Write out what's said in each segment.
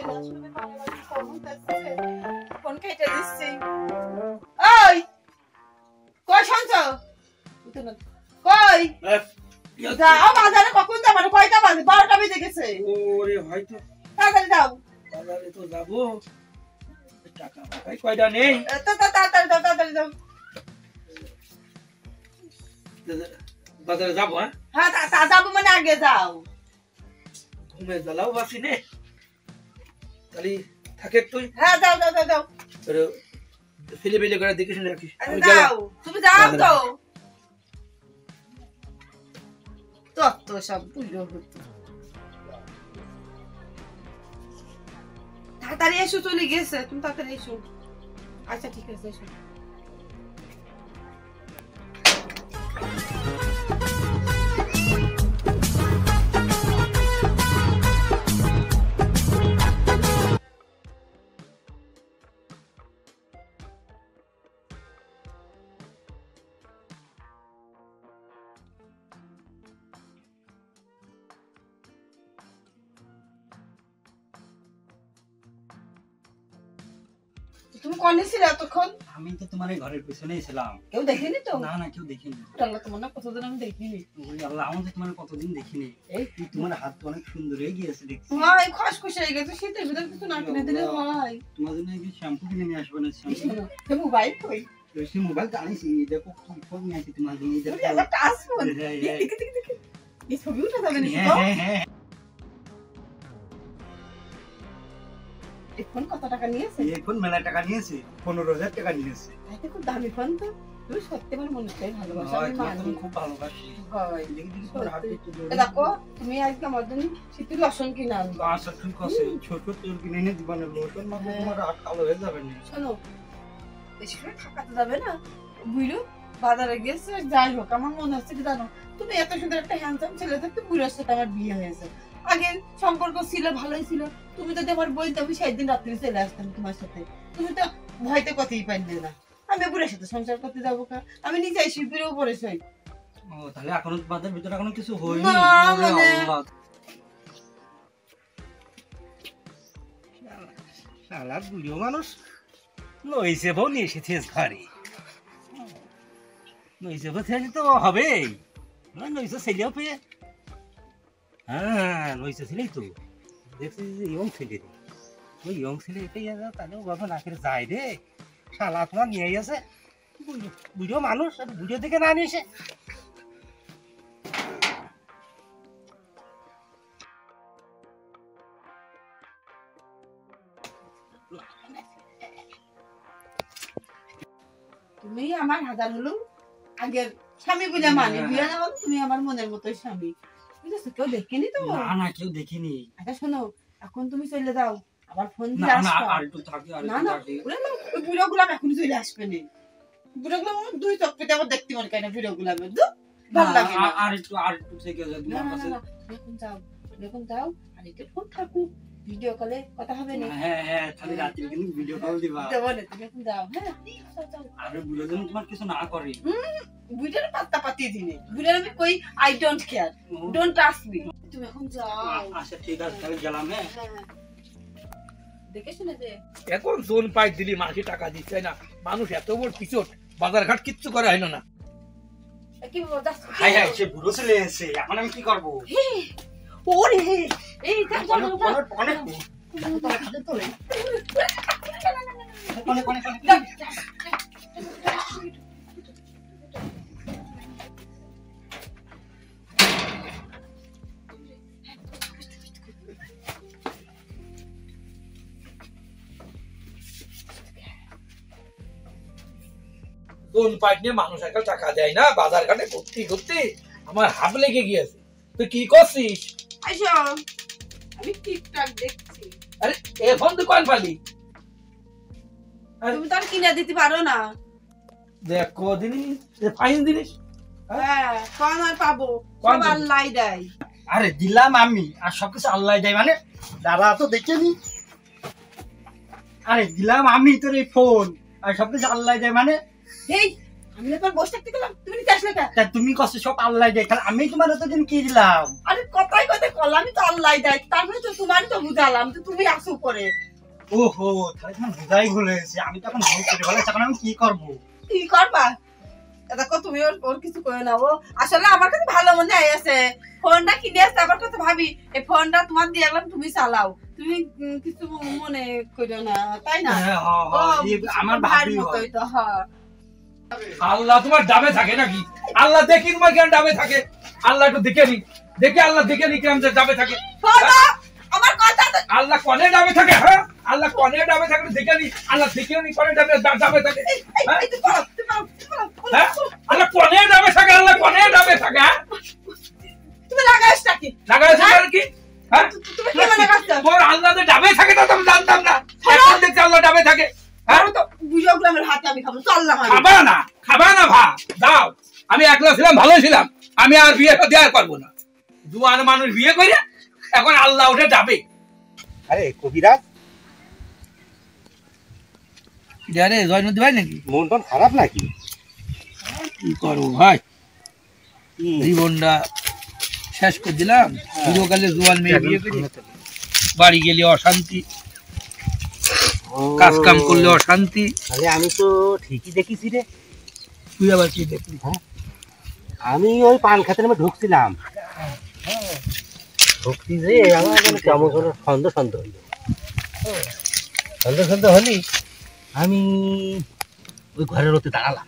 চলে আসবে ফোন কেটে দিচ্ছি ওই কই শুনছ কই যাও বাজারে কখন যাবে কয়টা বাজে 12টা বেজে গেছে ওরে হয়তো তাড়াতাড়ি যাও বাজারে তো যাবো টাকা ভাই কয়টা নেই তাড়াতাড়ি যাও বাজারে যাবো হ্যাঁ যাবো মানে আগে যাও ঘুমে জ্বালাও বাসি নে তাহলে থাকে তুই হ্যাঁ যাও যাও যাও যাও ফেলে ফেলে করে দেখে শুনে রাখিস যাও তুমি যাও তো তো সব বুঝলো হতো তাড়াতাড়ি এসো চলে গেছে তুমি তাড়াতাড়ি এসো আচ্ছা ঠিক আছে এসো তুমি কোনে ছিলে এতক্ষণ আমি তো তোমার ঘরের পেছনেই ছিলাম কেউ দেখেনি তো না না কেউ দেখিনি আল্লাহ তোমার না কতদিন আমি দেখিনি ওই আল্লাহ আমাদের তোমার কতদিন দেখিনি এই তোমার হাত তো অনেক সুন্দর হয়ে গিয়েছে দেখছি ভাই খসখস হয়ে গেছে শীতের ভিতর কিছু না কিনে দিলে হয় তোমার জন্য কি শ্যাম্পু কিনে নিয়ে আসবে না শ্যাম্পু মোবাইল কই সেই মোবাইল টানিছি দেখো কি ফোন নিয়ে আসি তোমার জন্য দেখো এটা টাচ ফোন দেখি এই ছবি উঠে যাবে নাকি হ্যাঁ এই ফোন কত টাকা নিয়েছে এই ফোন মেলা টাকা নিয়েছে 15,000 টাকা নিয়েছে এটা খুব দামি ফোন তো তুমি সত্যি আমার মনে চাই ভালোবাসা আমি মানি তুমি খুব ভালোবাসি হয় দেখি তোমার হাতে একটু জোরে দেখো তুমি আজকে আমার জন্য শীতের লসন কিনে আনবা আচ্ছা ঠিক আছে ছোট তোর কিনে এনে দিবা না লোটন মা তোমার হাত কালো হয়ে যাবে না শোনো বেশি করে থাকাতে যাবে না বুঝলো বাজারে গেছে যাই হোক আমার মনে হচ্ছে কি জানো তুমি এত সুন্দর একটা হ্যান্ডসাম ছেলে থাকতে বুড়োর সাথে আমার বিয়ে হয়েছে আগে সম্পর্ক ছিল ভালোই ছিল তুমি যদি আমার বলতে আমি সেই দিন রাত্রে চলে আসতাম তোমার সাথে তুমি তো ভয়তে কথাই পাইলে না আমি বুড়োর সাথে সংসার করতে যাবো কা আমি নিজে শিল্পীরও পড়েছি ও তাহলে এখনো বাজার ভিতরে এখনো কিছু হয়নি না, মানে শালা বুড়ো মানুষ নইছে বউ নিয়ে এসেছে ঘরে নইছে বউ থেকে তো হবেই নইছে ছেলেও পেয়ে হ্যাঁ নইছে ছেলেই তো দেখছি যে ইয়ং ছেলে ওই ইয়ং ছেলে এটাই তাহলেও বাবা না করে যায় রে শালা তোমার নিয়ে গেছে বুড়ো মানুষ আর বুড়ো থেকে না নিয়ে এসে তুমি আমার হাজার হলো আগের স্বামী বলে মানে বিয়ে না হলো তুমি আমার মনের মতোই স্বামী বুঝেছো কেউ দেখেনি তো না না কেউ দেখিনি আচ্ছা শোনো এখন তুমি চলে যাও আবার ফোন দিয়ে না আসবা না আর একটু থাকি আর না একটু না থাকি ওই বুড়োগুলো এখন চলে আসবে না বুড়োগুলো দুই চোখ পেতে আবার দেখতে মনে কেন বুড়োগুলো আমার ভালো লাগে না আর একটু থেকে যাও না তোমার না কাছে না এখন যাও আর একটু ফোন থাকুক ভিডিও কলে কথা হবে না হ্যাঁ হ্যাঁ তাহলে রাত্রে কিন্তু ভিডিও কল দিবা দেবো না তুমি এখন যাও হ্যাঁ আরে বুড়ো যেন তোমার কিছু না করে বুড়ার পাত্তা পাতিয়ে দিনে বুড়ার আমি কই I don't care don't trust me তুমি এখন যাও আচ্ছা ঠিক আছে তাহলে গেলাম হ্যাঁ দেখে শুনে দে এখন জোন পাই দিলি মাসে টাকা দিচ্ছে না মানুষ এত বড় পিছট বাজার ঘাট কিচ্ছু করে হয় না কি বাবা যাস হাই হাই সে বুড়ো চলে এসেছে এখন আমি কি করব ওরে এই দেখ অনেক তোলে কোনে কোনে জোন পাইট নিয়ে মানুষ একটা টাকা দেয় না বাজার ঘাটে ঘুরতে ঘুরতে আমার হাত লেগে গিয়েছে তুই কি করছিস আইসো আমি টিকটক দেখছি আরে এ ফোন তুই কোন পালি তুমি তো আর কিনে দিতে পারো না দেখ কদিনই ফাইন জিনিস হ্যাঁ কোন আর পাবো কোন সব আল্লাহ দেয় আরে দিলাম আমি আর সবকিছু আল্লাহ দেয় মানে দাদা তো দেখেনি আরে দিলাম আমি তোর এই ফোন আর সবকিছু আল্লাহ দেয় মানে এই আমি একবার বসে থাকতে গেলাম, তুমি নিতে আসলে কেন? তা তুমি কষ্ট সব আল্লাহ দেয়, তাহলে আমি তোমার এতদিন কি দিলাম? আরে কথাই কথাই করলাম, আমি তো আল্লাহ দেয়, তারপরে তো তোমারই তো বুঝালাম তো তুমি আসো পরে। ওহো, তাহলে তোমার বোঝাই ভুল হয়েছে। আমি তো এখন ভুল করে ফেলেছি, এখন আমি কি করবো? কি করবা? দেখো তুমি ওর কিছু করে নাও, আসলে আমার কাছে ভালো মনে আছে, ফোনটা কিনে আসতে আমার কাছে ভাবি এই ফোনটা তোমার দিয়ে গেলাম, তুমি চালাও, তুমি কিছু মনে করো না, তাই না? আমার ভাবি মতোই তো, হ্যাঁ। আল্লাহ তোমার ডাবে থাকে নাকি? আল্লাহ দেখি তোমার কেন ডাবে থাকে? আল্লাহ একটু দেখে নি, দেখে আল্লাহ দেখে নি কেমন ডাবে থাকে। আমার কথা আল্লাহ কনে ডাবে থাকে? হ্যাঁ, আল্লাহ কনে ডাবে থাকে দেখে নি, আল্লাহ দেখে নি কনে ডাবে থাকে। হ্যাঁ, আল্লাহ কনে ডাবে থাকে, আল্লাহ কনে ডাবে থাকে। হ্যাঁ, তুমি লাগাইছ নাকি? লাগাইছ আর কি? হ্যাঁ, তুমি কি মনে করছো তোর আল্লাহ যে ডাবে থাকে তা তো আমি জানতাম না, এখন দেখছি আল্লাহ ডাবে থাকে। হ্যাঁ, তো বুঝো গ্রামের হাতে আমি খাবো, চল না খাবা না ভাত দাও। আমি একলা ছিলাম, ভালো ছিলাম, আমি আর বিয়ে দেওয়ার পারবো না। জুয়ান মানুষ বিয়ে করে এখন আল্লাহ ওটা যাবে। আরে কবিরাজ, আরে জয়নদী ভাই নাকি? মন টন খারাপ নাকি? কি করবো ভাই, জীবনটা শেষ করে দিলাম। চিরকালে জুয়ান মেয়ে বিয়ে করে বাড়ি গেলে অশান্তি, কাজ কাম করলে অশান্তি। আরে আমি তো ঠিকই দেখেছি রে। তুই আবার কি দেখলি? আমি ওই পান খাতে নামে ঢুকছিলাম, ঢুকছি যে আমার মানে কেমন করে সন্দেহ হলি, আমি ওই ঘরের ওতে দাঁড়ালাম।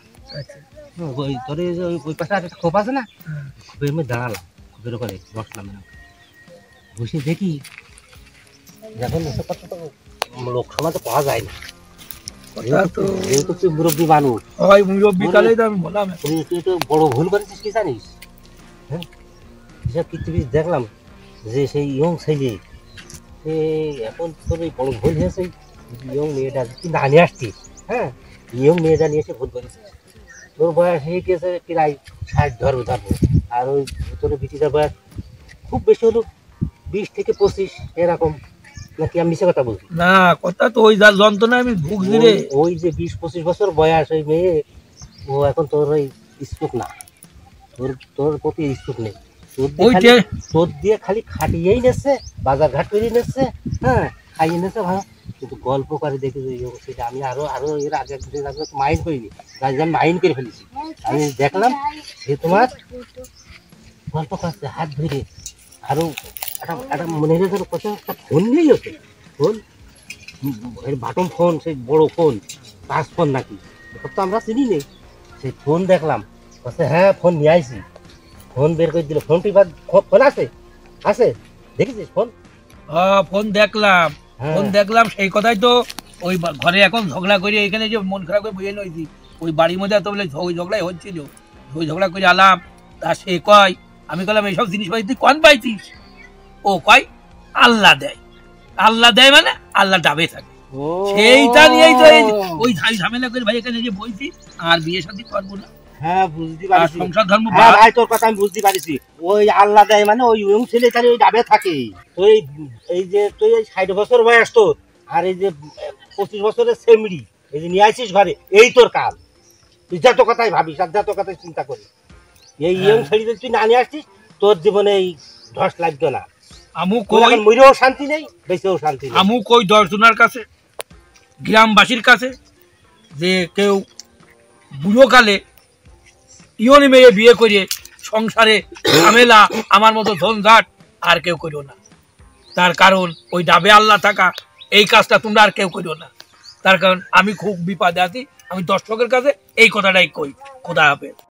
ওই তোর ওই পাশে একটা খোপ আছে না, খোপের মধ্যে দাঁড়ালাম, খোপের ওখানে বসলাম, বসে দেখি যখন এসব কথা তো লোক সমাজে পাওয়া যায় না, যেহেতু তুই মুরব্বী মানুষ, তুই তো বড় ভুল করেছিস কি জানিস? হ্যাঁ, এসব পৃথিবী দেখলাম যে সেই ইয়ং ছেলে, সে এখন তোর এই বড় ভুল হয়েছে, ইয়ং মেয়েটা তুই না নিয়ে আসছিস। হ্যাঁ, ইয়ং মেয়েটা নিয়ে এসে ভুল করেছিস। তোর বয়স হয়ে গেছে প্রায় 60 ধরবো, আর ওই তোর বিটিটার বয়স খুব বেশি হলো 20 থেকে 25 এরকম, নাকি আমি মিশে কথা বলছি? না, কথা তো ওই যার যন্ত্রণা আমি ভুগছি রে। ওই যে 20-25 বছর বয়স ওই মেয়ে, ও এখন তোর ওই স্ট্রোক না, তোর প্রতি স্ট্রোক নেই, তোর দিয়ে খালি খাটিয়েই নেছে, বাজার ঘাট করে নেছে, হ্যাঁ খাইয়ে নেছে ভালো, কিন্তু গল্প করে দেখি সেটা আমি আরো এর আগে মাইন্ড করিনি, আমি মাইন্ড করে ফেলেছি। আমি দেখলাম যে তোমার গল্প করছে হাত ধরে, আরো একটা মনে হয় কত একটা ফোন নিয়েই হতো, ফোন বাটন ফোন, সেই বড় ফোন, টাচ ফোন নাকি, তো আমরা চিনি নেই, সেই ফোন দেখলাম, হ্যাঁ ফোন নিয়ে আইসি, ফোন বের করে দিল, ফোন টিপা, ফোন আছে দেখেছিস ফোন? ফোন দেখলাম, সেই কথাই তো ওই ঘরে এখন ঝগড়া করে, এখানে যে মন খারাপ করে বইয়ে নইছি, ওই বাড়ির মধ্যে এত বলে ওই ঝগড়াই হচ্ছিল, ওই ঝগড়া করে আলাম। তা সে কয়, আমি বললাম এইসব জিনিস পাই তুই কন পাইছিস? ও কয় আল্লাহ দেয় মানে আল্লাহ ডাবে থাকে, সেইটা নিয়েই তো ওই ঝামেলা করে ভাই এখানে যে বলছি আর বিয়ে শাদী করবো না। হ্যাঁ বুঝতে পারছি, সংসার ধর্ম ভাই তোর কথা আমি বুঝতে পারছি, ওই আল্লাহ দেয় মানে ওই ইয়ং ছেলে তাহলে ওই ডাবে থাকে। তো এই যে তুই 60 বছর বয়স তো, আর এই যে 25 বছরের সেমড়ি এই যে নিয়ে আসিস ঘরে, এই তোর কাল। তুই যত কথাই ভাবিস আর যত কথাই চিন্তা করিস, এই ইয়ং ছেলে তুই না নিয়ে আসছিস, তোর জীবনে এই ধস লাগতো না। মরেও শান্তি নেই, বেঁচেও শান্তি নেই। আমু কই 10 জনের কাছে, গ্রামবাসীর কাছে, যে কেউ বুড়ো কালে ইয়নি মেয়ে বিয়ে করে সংসারে ঝামেলা আমার মতো ঝঞ্ঝাট আর কেউ করিও না। তার কারণ ওই ডাবে আল্লাহ থাকা, এই কাজটা তোমরা আর কেউ করিও না। তার কারণ আমি খুব বিপদে আছি, আমি দর্শকের কাছে এই কথাটাই কই। খোদা হাফেজ।